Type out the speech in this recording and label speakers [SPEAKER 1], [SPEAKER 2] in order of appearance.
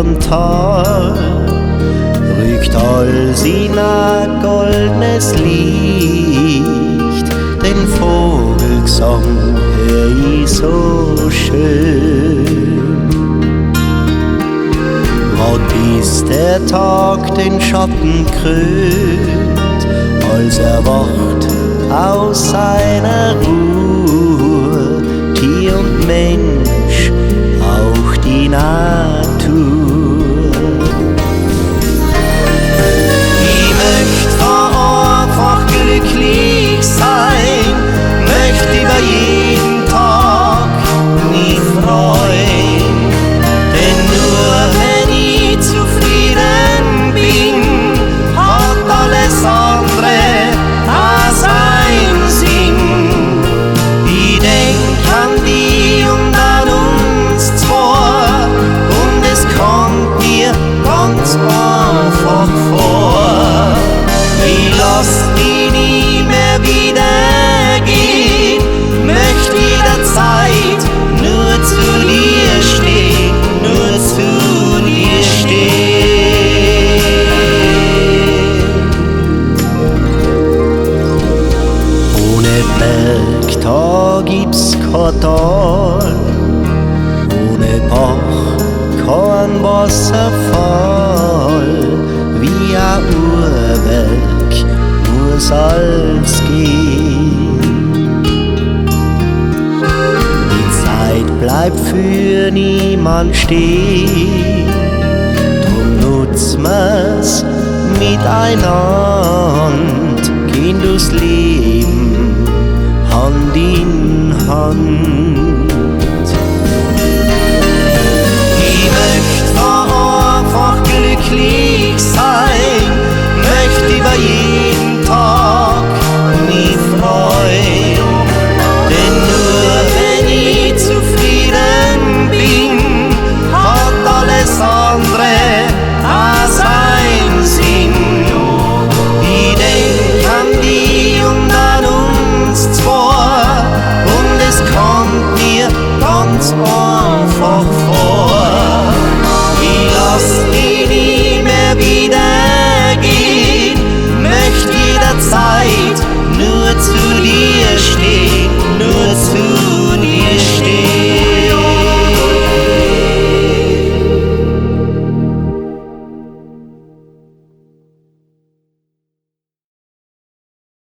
[SPEAKER 1] überm Tal rückt Alsina goldnes Licht, den Vogelgesang hör ich so schön. Wart bis der Tag den Schatten krönt, als wacht aus seiner Ruhe Tier und Mensch, auch die Natur. Ich möcht einfach glücklich sein, möcht über jeden Tag mich freuen, denn nur wenn ich zufrieden bin, hat alles andere auch seinen Sinn. Ich denk an die und an uns zwei und es kommt mir ganz einfach vor. Ich lass die nie mehr wieder gehen, möcht jederzeit nur zu dir stehen, nur zu dir stehen. Ohne Berg, da gibt's kein Tal, ohne Bach, kein Wasserfall, wie ein Uhrwerk muss alles gehen. Die Zeit bleibt für niemand stehen, drum nutzen wir's miteinander, gehen durchs Leben Hand in Hand.